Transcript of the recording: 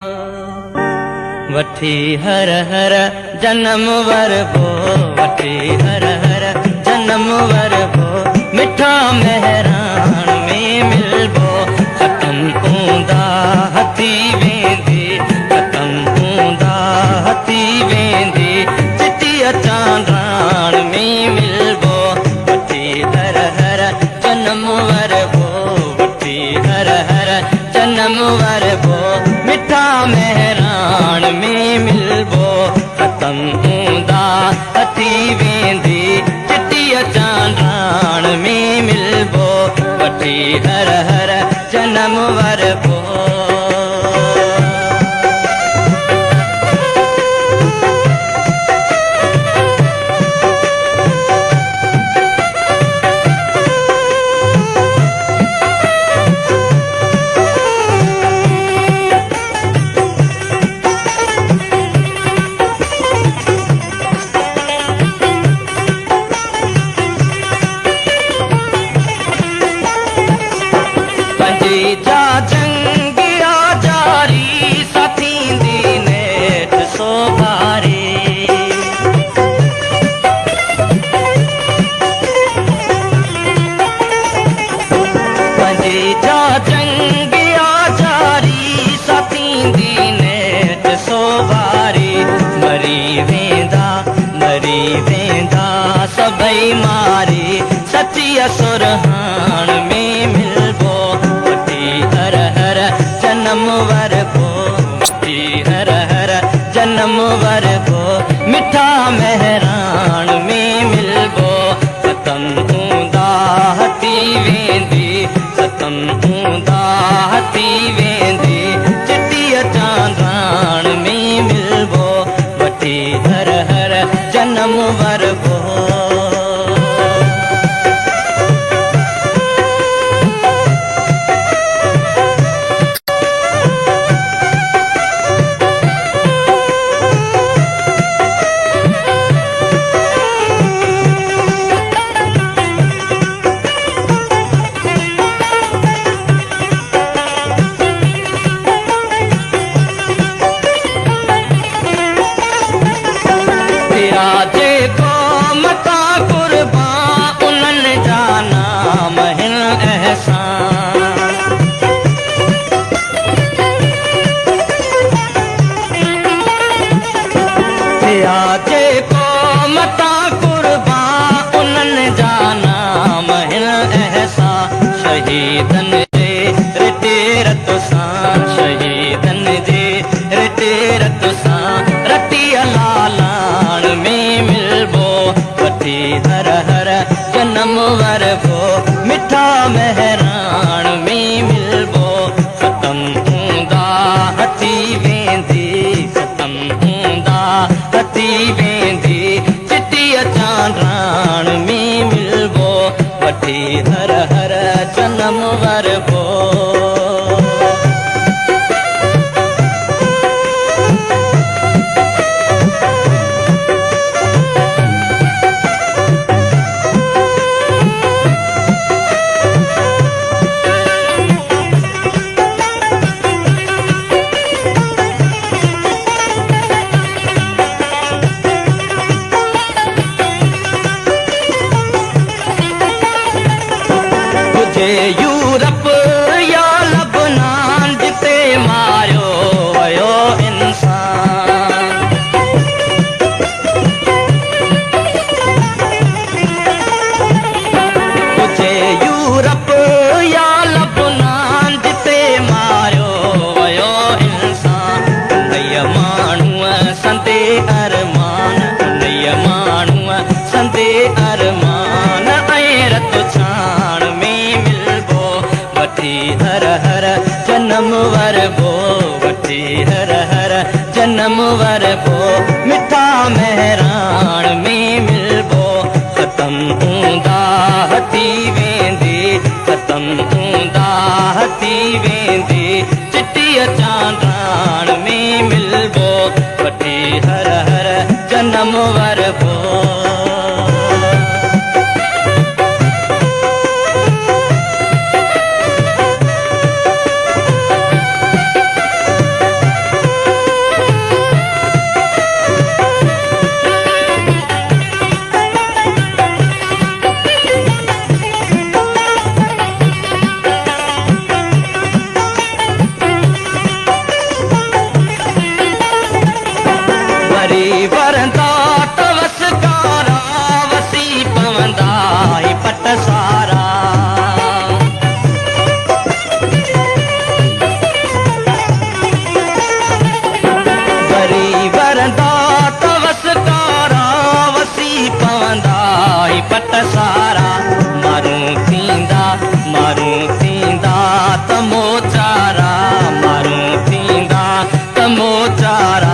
वठी हर हर जन्म वर भो, वठी हर हर जन्म वर भो, मिठा मेहरान में मिलबो। खत्म हूंदा हथी वेंदी, खत्म हूंदा हथी वेंदी, चिट्ठी चांडाण में मिलबो। वठी हर हर जन्म वर भो, वठी हर हर जन्म वर भो, मिठा मेहरान में मिलबो। खत्म हूंदा हथी वेंदी, चिट्ठी चांडाण में मिलबो। वठी हर हर जन्म वर भो। जा जंगिया जारी साथी दी नेठ सोभारी, जा जंगिया जारी साथी दी नेठ सोभारी। मरी वेंदा सभई मारी, सची सुरहान में मिलबो। हर हर जन्म वर भो, हर हर जन्म वर भो, मिठा मेहरान में मिलबो। खत्म हूंदा हथी वेंदी, खत्म हूंदा हथी वेंदी, चिट्ठी चांडाण में मिलबो। वठी हर हर जन्म वर भो। जे क़ौम का कुर्बान उन्हनि जा नाम हिन एहसान। जे क़ौम का कुर्बान उन्हनि जा नाम हिन एहसान। शहीदन जे रिटेरत सां, शहीदन जे रिटेरत सां, रटी लालाण में मिलबो। वठी हर हर जन्म वर भो, मिठा मेहरान में मिलबो। खत्म हूंदा हथी वेंदी, खत्म हूंदा हथी वेंदी, चिट्ठी चांडाण में मिलबो। वठी हर हर जन्म वर भो। यूरप या लबनान जिते मारियो वयो इंसान। तुझे यूरप या लबनान जिते मारियो वयो इंसान। नय माण्हूअ संदे अरमान, नय माण्हूअ संदे अरमान, ऐं रत छाण में मिलबो। नज़ारा